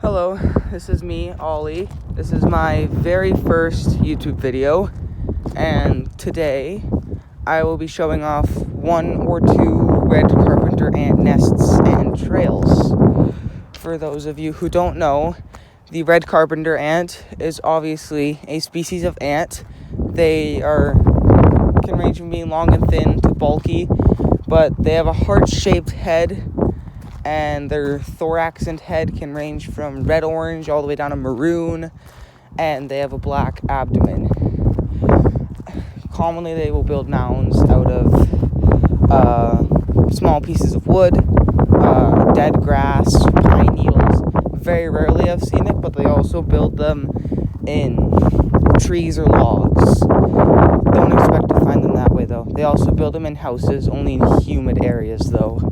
Hello, this is me, Ollie. This is my very first YouTube video, and today I will be showing off one or two red carpenter ant nests and trails. For those of you who don't know, the red carpenter ant is obviously a species of ant. They can range from being long and thin to bulky, but they have a heart-shaped head, and their thorax and head can range from red-orange all the way down to maroon, and they have a black abdomen. Commonly, they will build mounds out of small pieces of wood, dead grass, pine needles. Very rarely I've seen it, but they also build them in trees or logs. Don't expect to find them that way, though. They also build them in houses, only in humid areas, though.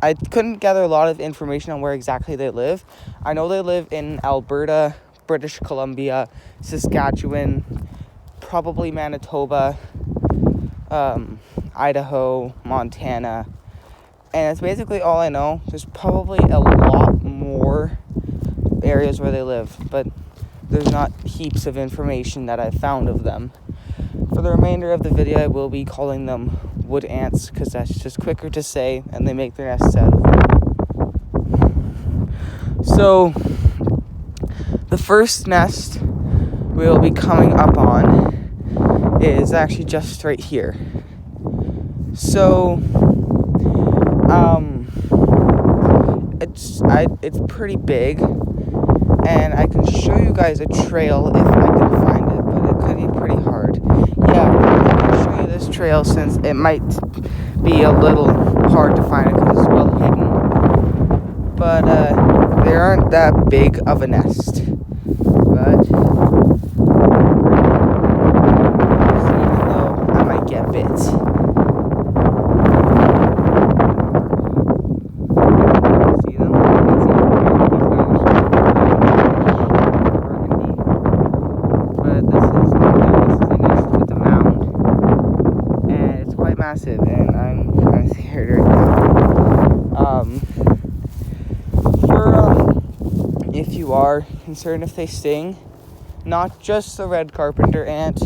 I couldn't gather a lot of information on where exactly they live. I know they live in Alberta, British Columbia, Saskatchewan, probably Manitoba, Idaho, Montana, and that's basically all I know. There's probably a lot more areas where they live, but there's not heaps of information that I've found of them. For the remainder of the video, I will be calling them wood ants, because that's just quicker to say, and they make their nests out of wood. So, the first nest we'll be coming up on is actually just right here. So, it's pretty big, and I can show you guys a trail if I can find it, but it could be pretty hard. Yeah, I can show you this trail since it might be a little hard to find it because it's well hidden. But they aren't that big of a nest. But even though I might get bit. See them? Massive, and I'm kind of scared right now. If you are concerned if they sting, not just the red carpenter ant,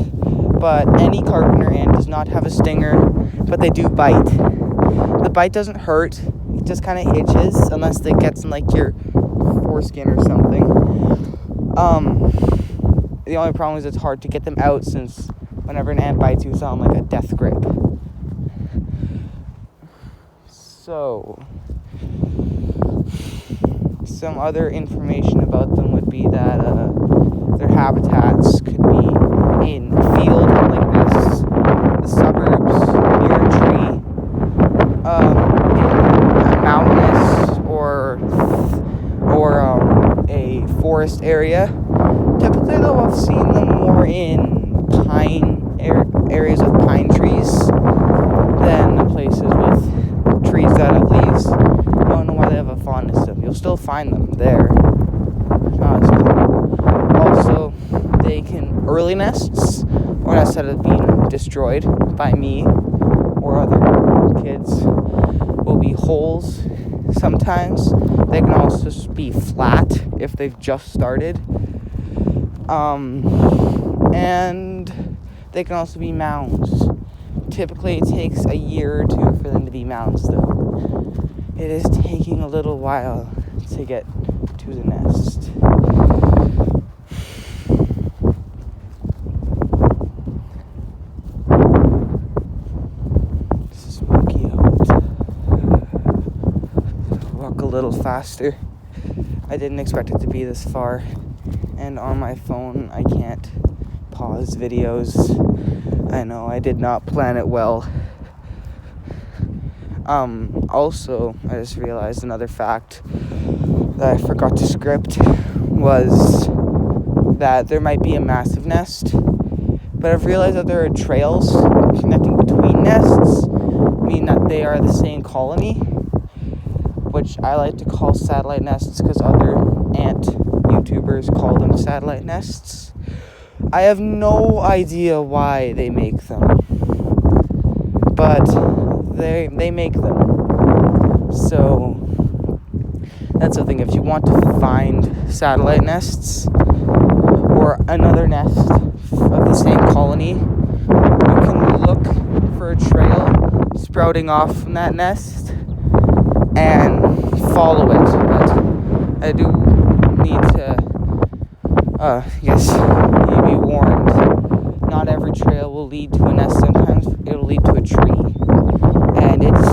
but any carpenter ant does not have a stinger, but they do bite. The bite doesn't hurt, it just kind of itches, unless it gets in like your foreskin or something. The only problem is it's hard to get them out, since whenever an ant bites you, it's on like a death grip. So, some other information about them would be that their habitats could be in a field like this, the suburbs, near a tree, in a mountainous or a forest area. Typically, though, I've seen them more in areas with pine trees than places with trees that have leaves. I don't know why they have a fondness to them. You'll still find them there. Also, they can early nests, or nests that have been destroyed by me or other kids, will be holes sometimes. They can also be flat if they've just started. And they can also be mounds. Typically, it takes a year or two for them to be mounds, though. It is taking a little while to get to the nest. This is smoky out. Walk a little faster. I didn't expect it to be this far. And on my phone, I can't pause videos. I know, I did not plan it well. Also, I just realized another fact that I forgot to script was that there might be a massive nest, but I've realized that there are trails connecting between nests, meaning that they are the same colony, which I like to call satellite nests because other ant YouTubers call them satellite nests. I have no idea why they make them, but they make them. So That's the thing. If you want to find satellite nests or another nest of the same colony, you can look for a trail sprouting off from that nest and follow it. But I do need to, be warned. Not every trail will lead to a nest. Sometimes it'll lead to a tree. And it's,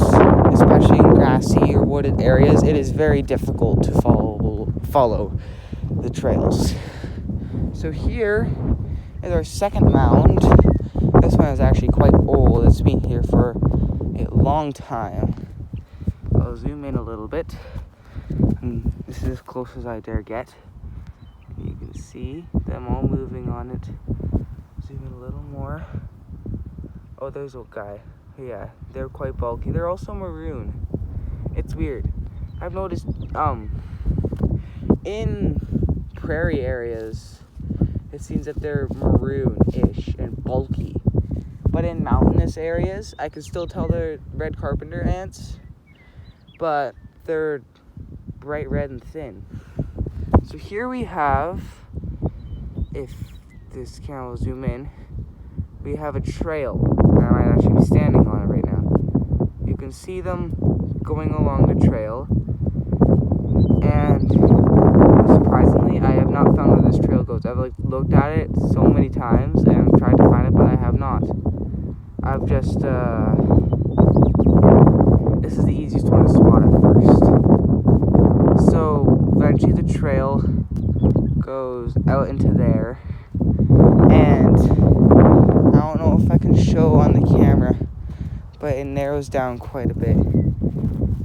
especially in grassy or wooded areas, it is very difficult to follow the trails. So here is our second mound. This one is actually quite old. It's been here for a long time. I'll zoom in a little bit. And this is as close as I dare get. You can see them all moving on it. Zoom in a little more. Oh, there's a guy. Yeah, they're quite bulky. They're also maroon. It's weird. I've noticed in prairie areas, it seems that they're maroon-ish and bulky. But in mountainous areas, I can still tell they're red carpenter ants, but they're bright red and thin. So here we have, if this camera will zoom in, we have a trail. I might actually be standing on it right now. You can see them going along the trail, and surprisingly, I have not found where this trail goes. I've looked at it so many times and tried to find it, but I have not. I've just this is the easiest one to spot at first. So eventually the trail goes out into there, and I don't know if I can show on the camera, but it narrows down quite a bit.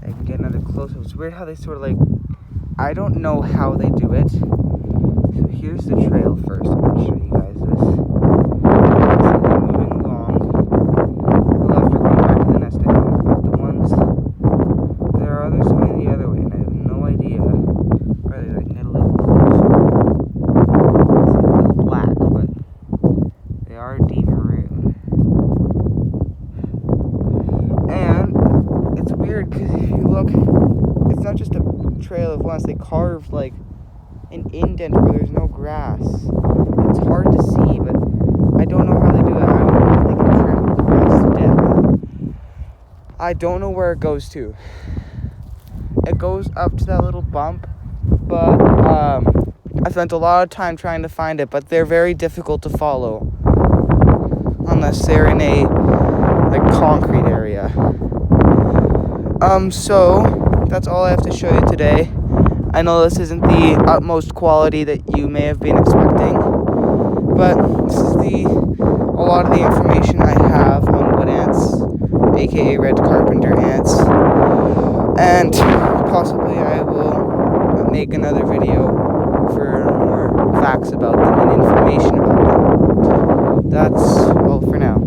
I can get another close-up. It's weird how they sort of I don't know how they do it. So here's the trail first. I'm going to show you guys this. So they're moving along. The left are going back to the nest again. The ones, there are others going the other way, and I have no idea where they can get a little closer. It's a little black, but they are deep maroon. And it's weird because if you look, it's not just a trail of once. They carved an indent where there's no grass. It's hard to see, but I don't know how they do it. I don't know if they can trample the grass to death. I don't know where it goes to. It goes up to that little bump, but I spent a lot of time trying to find it, but they're very difficult to follow unless they're in a concrete area. So that's all I have to show you today. I know this isn't the utmost quality that you may have been expecting, but this is a lot of the information I have on wood ants, aka red carpenter ants, and possibly I will make another video for more facts about them and information about them. That's all for now.